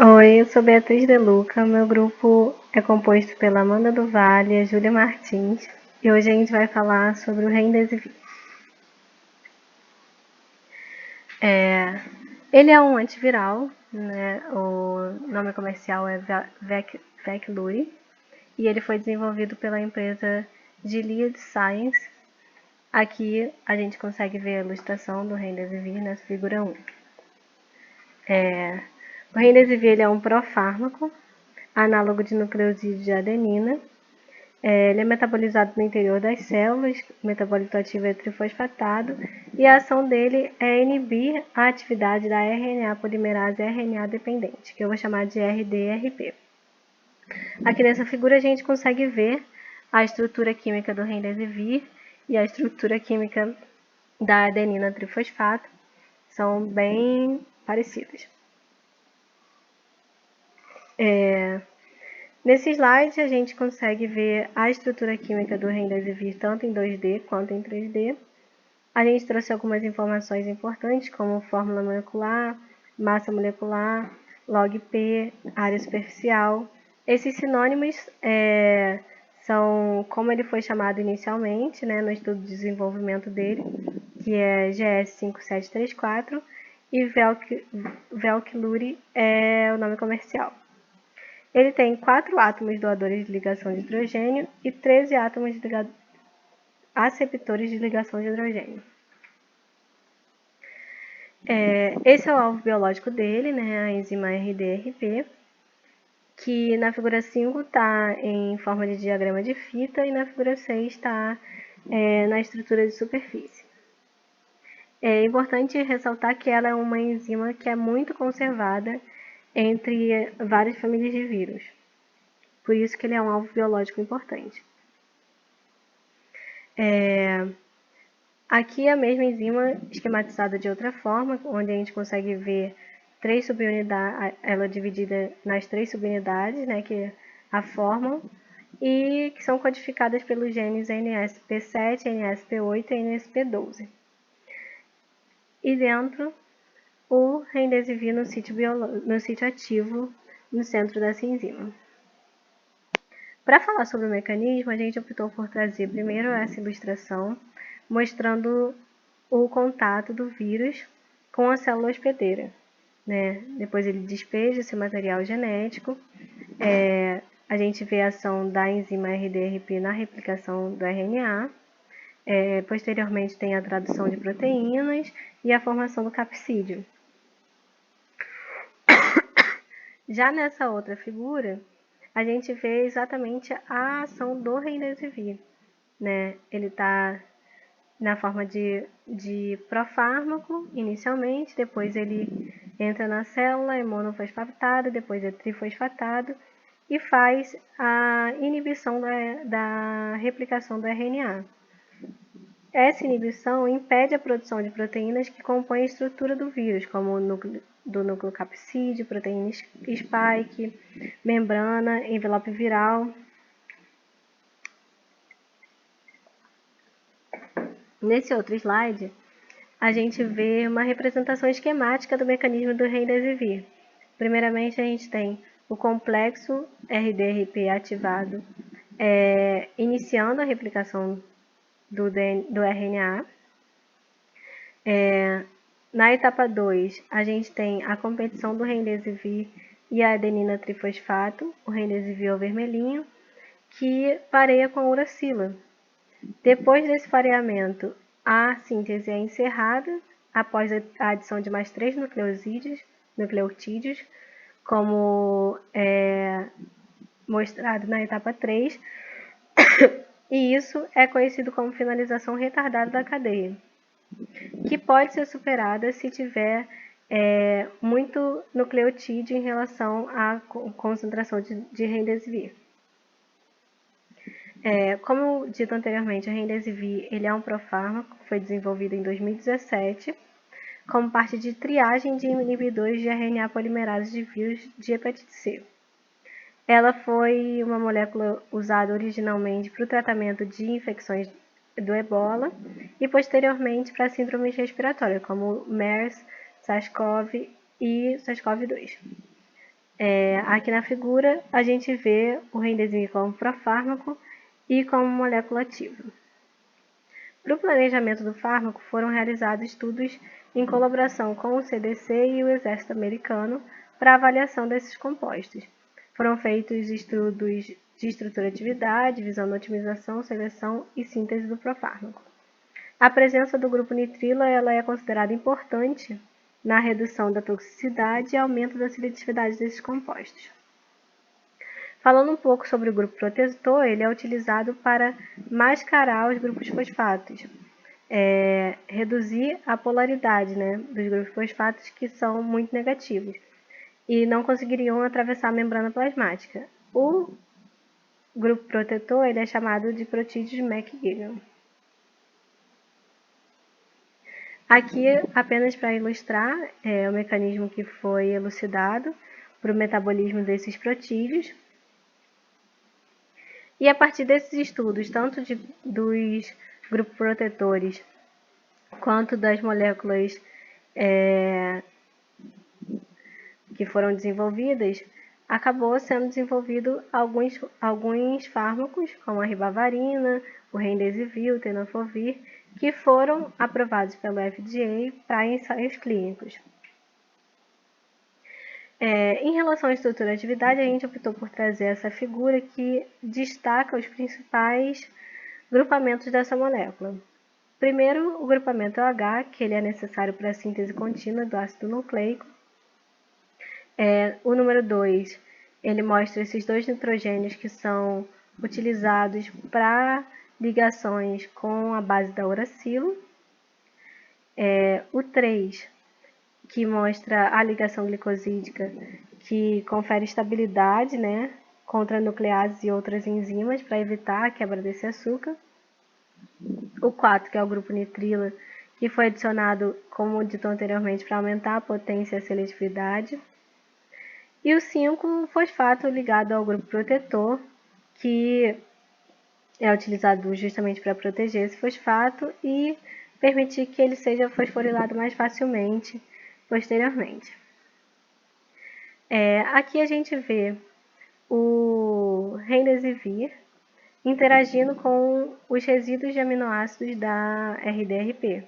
Oi, eu sou Beatriz De Luca. Meu grupo é composto pela Amanda do Vale e a Júlia Martins. E hoje a gente vai falar sobre o Remdesivir. Ele é um antiviral, né? O nome comercial é Veklury. E ele foi desenvolvido pela empresa Gilead Sciences. Aqui a gente consegue ver a ilustração do Remdesivir nessa figura 1. O Remdesivir é um profármaco, análogo de nucleosídeo de adenina. Ele é metabolizado no interior das células, o metabolito ativo é trifosfatado, e a ação dele é inibir a atividade da RNA polimerase RNA dependente, que eu vou chamar de RDRP. Aqui nessa figura a gente consegue ver a estrutura química do Remdesivir e a estrutura química da adenina trifosfato, são bem parecidas. Nesse slide a gente consegue ver a estrutura química do Remdesivir tanto em 2D quanto em 3D. A gente trouxe algumas informações importantes como fórmula molecular, massa molecular, log-P, área superficial. Esses sinônimos são como ele foi chamado inicialmente, né, no estudo de desenvolvimento dele, que é GS5734, e Veklury é o nome comercial. Ele tem 4 átomos doadores de ligação de hidrogênio e 13 átomos aceptores de ligação de hidrogênio. Esse é o alvo biológico dele, né, a enzima RDRP, que na figura 5 está em forma de diagrama de fita e na figura 6 está na estrutura de superfície. É importante ressaltar que ela é uma enzima que é muito conservada entre várias famílias de vírus. Por isso que ele é um alvo biológico importante. Aqui a mesma enzima esquematizada de outra forma, onde a gente consegue ver ela dividida nas 3 subunidades, né, que a formam, e que são codificadas pelos genes NSP7, NSP8 e NSP12. E dentro, o Remdesivir no sítio ativo, no centro dessa enzima. Para falar sobre o mecanismo, a gente optou por trazer primeiro essa ilustração, mostrando o contato do vírus com a célula hospedeira. Né? Depois ele despeja esse material genético, a gente vê a ação da enzima RDRP na replicação do RNA, posteriormente tem a tradução de proteínas e a formação do capsídeo. Já nessa outra figura, a gente vê exatamente a ação do Remdesivir. Né? Ele está na forma de profármaco inicialmente, depois ele entra na célula, é monofosfatado, depois é trifosfatado e faz a inibição da replicação do RNA. Essa inibição impede a produção de proteínas que compõem a estrutura do vírus, como o núcleo capsídeo, proteína spike, membrana, envelope viral. Nesse outro slide, a gente vê uma representação esquemática do mecanismo do Remdesivir. Primeiramente, a gente tem o complexo RDRP ativado, iniciando a replicação do RNA. Na etapa 2, a gente tem a competição do Remdesivir e a adenina trifosfato, o Remdesivir é o vermelhinho, que pareia com a uracila. Depois desse pareamento, a síntese é encerrada após a adição de mais 3 nucleotídeos, como mostrado na etapa 3, e isso é conhecido como finalização retardada da cadeia, que pode ser superada se tiver muito nucleotídeo em relação à concentração de Remdesivir. Como dito anteriormente, o Remdesivir ele é um profármaco que foi desenvolvido em 2017 como parte de triagem de inibidores de RNA polimerase de vírus de hepatite C. Ela foi uma molécula usada originalmente para o tratamento de infecções do ebola e posteriormente para síndromes respiratórias, como MERS, SARS-CoV e SARS-CoV-2. Aqui na figura a gente vê o Remdesivir como profármaco e como molécula ativa. Para o planejamento do fármaco foram realizados estudos em colaboração com o CDC e o Exército Americano para avaliação desses compostos. Foram feitos estudos de estrutura-atividade, visando a otimização, seleção e síntese do profármaco. A presença do grupo nitrila ela é considerada importante na redução da toxicidade e aumento da seletividade desses compostos. Falando um pouco sobre o grupo protetor, ele é utilizado para mascarar os grupos fosfatos, reduzir a polaridade dos grupos fosfatos que são muito negativos e não conseguiriam atravessar a membrana plasmática. O grupo protetor ele é chamado de protídeos McGuigan. Aqui, apenas para ilustrar o mecanismo que foi elucidado para o metabolismo desses protídeos. E a partir desses estudos, tanto dos grupos protetores quanto das moléculas que foram desenvolvidas, acabou sendo desenvolvido alguns fármacos, como a ribavarina, o Remdesivir, o tenofovir, que foram aprovados pelo FDA para ensaios clínicos. Em relação à estrutura e atividade, a gente optou por trazer essa figura que destaca os principais grupamentos dessa molécula. Primeiro, o grupamento OH, que ele é necessário para a síntese contínua do ácido nucleico. O número 2, ele mostra esses dois nitrogênios que são utilizados para ligações com a base da uracilo. O 3, que mostra a ligação glicosídica, que confere estabilidade contra nucleases e outras enzimas para evitar a quebra desse açúcar. O 4, que é o grupo nitrila, que foi adicionado, como dito anteriormente, para aumentar a potência e a seletividade. E o 5, o fosfato ligado ao grupo protetor, que é utilizado justamente para proteger esse fosfato e permitir que ele seja fosforilado mais facilmente posteriormente. Aqui a gente vê o Remdesivir interagindo com os resíduos de aminoácidos da RDRP.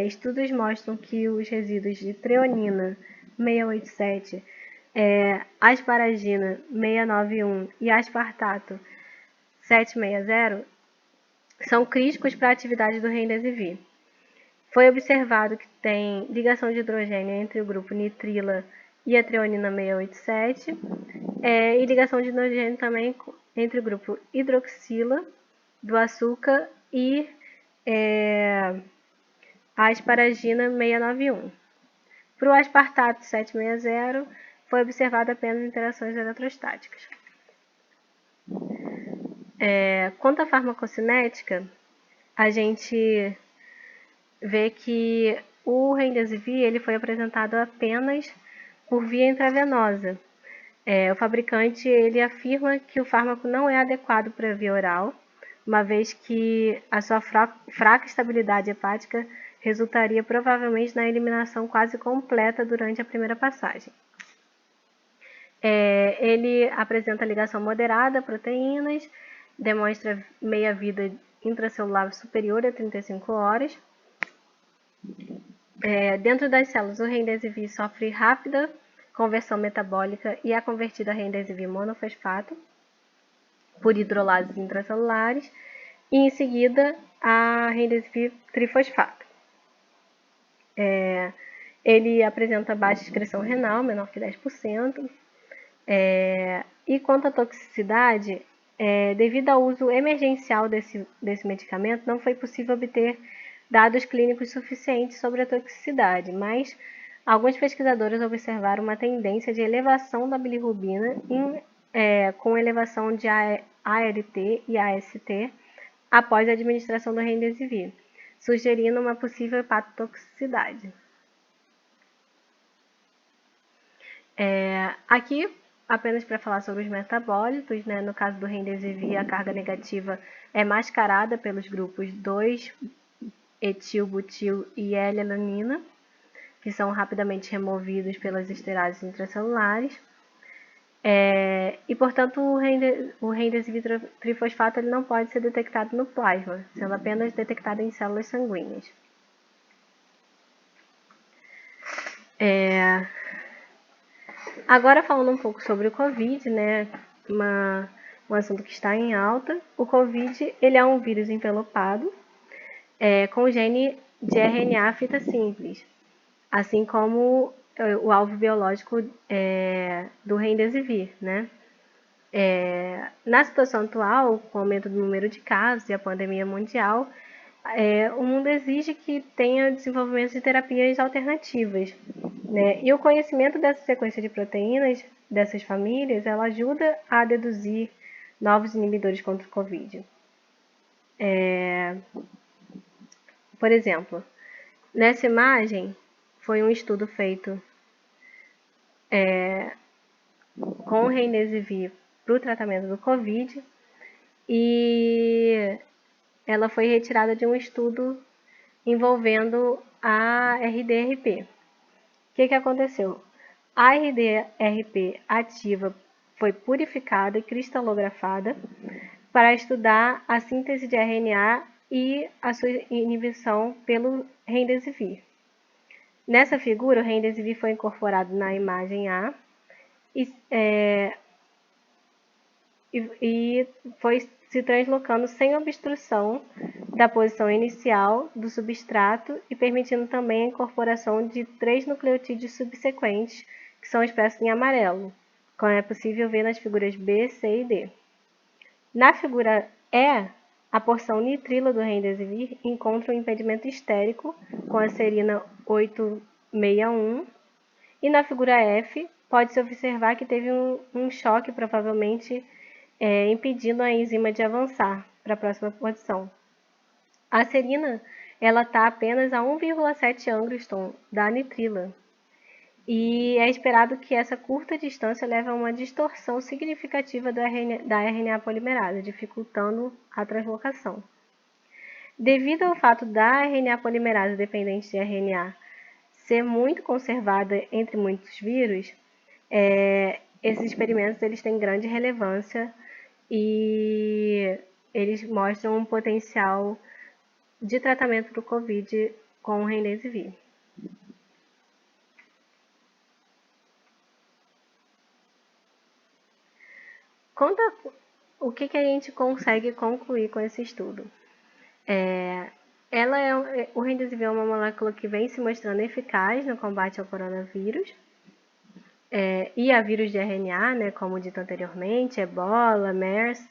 Estudos mostram que os resíduos de treonina 687, asparagina 691 e aspartato 760 são críticos para a atividade do Remdesivir. Foi observado que tem ligação de hidrogênio entre o grupo nitrila e a treonina 687 e ligação de hidrogênio também entre o grupo hidroxila do açúcar e a asparagina 691. Para o aspartato 760, foi observado apenas interações eletrostáticas. Quanto à farmacocinética, a gente vê que o Remdesivir ele foi apresentado apenas por via intravenosa. O fabricante ele afirma que o fármaco não é adequado para a via oral, uma vez que a sua fraca estabilidade hepática resultaria provavelmente na eliminação quase completa durante a primeira passagem. Ele apresenta ligação moderada a proteínas, demonstra meia-vida intracelular superior a 35 horas. Dentro das células, o Remdesivir sofre rápida conversão metabólica e é convertido a Remdesivir monofosfato por hidrolases intracelulares e em seguida a Remdesivir trifosfato. Ele apresenta baixa excreção renal, menor que 10%. E quanto à toxicidade, devido ao uso emergencial desse medicamento, não foi possível obter dados clínicos suficientes sobre a toxicidade, mas alguns pesquisadores observaram uma tendência de elevação da bilirrubina com elevação de ALT e AST após a administração do Remdesivir, sugerindo uma possível hepatotoxicidade. Aqui, apenas para falar sobre os metabólitos, no caso do Remdesivir, a carga negativa é mascarada pelos grupos 2-etilbutil e L-alanina. que são rapidamente removidos pelas esterases intracelulares. E, portanto, o remdesivir trifosfato ele não pode ser detectado no plasma, sendo apenas detectado em células sanguíneas. Agora, falando um pouco sobre o COVID, né, um assunto que está em alta. O COVID ele é um vírus envelopado com gene de RNA fita simples, assim como o alvo biológico do remdesivir, né? Na situação atual, com o aumento do número de casos e a pandemia mundial, o mundo exige que tenha desenvolvimento de terapias alternativas, né? E o conhecimento dessa sequência de proteínas dessas famílias, ela ajuda a deduzir novos inibidores contra o COVID. Por exemplo, nessa imagem foi um estudo feito com o remdesivir para o tratamento do COVID e ela foi retirada de um estudo envolvendo a RDRP. O que aconteceu? A RDRP ativa foi purificada e cristalografada para estudar a síntese de RNA e a sua inibição pelo remdesivir. Nessa figura, o remdesivir foi incorporado na imagem A e foi se translocando sem obstrução da posição inicial do substrato e permitindo também a incorporação de 3 nucleotídeos subsequentes, que são expressos em amarelo, como é possível ver nas figuras B, C e D. Na figura E, a porção nitrila do remdesivir encontra um impedimento estérico com a serina 861, e na figura F, pode-se observar que teve um choque, provavelmente impedindo a enzima de avançar para a próxima posição. A serina está apenas a 1,7 angstrom da nitrila, e é esperado que essa curta distância leve a uma distorção significativa da RNA polimerase, dificultando a translocação. Devido ao fato da RNA polimerase dependente de RNA ser muito conservada entre muitos vírus, esses experimentos eles têm grande relevância e eles mostram um potencial de tratamento do COVID com o remdesivir. O que a gente consegue concluir com esse estudo? O remdesivir é uma molécula que vem se mostrando eficaz no combate ao coronavírus e a vírus de RNA, né, como dito anteriormente, Ebola, MERS.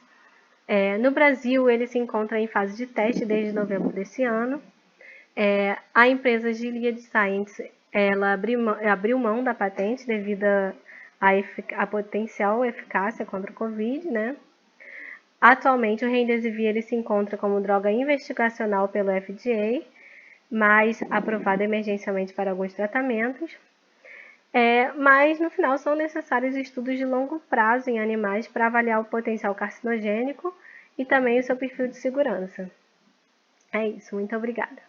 No Brasil, ele se encontra em fase de teste desde novembro desse ano. A empresa Gilead Sciences ela abriu mão da patente devido à potencial eficácia contra o Covid, né? Atualmente, o remdesivir ele se encontra como droga investigacional pelo FDA, mas aprovado emergencialmente para alguns tratamentos. Mas, no final, são necessários estudos de longo prazo em animais para avaliar o potencial carcinogênico e também o seu perfil de segurança. É isso, muito obrigada.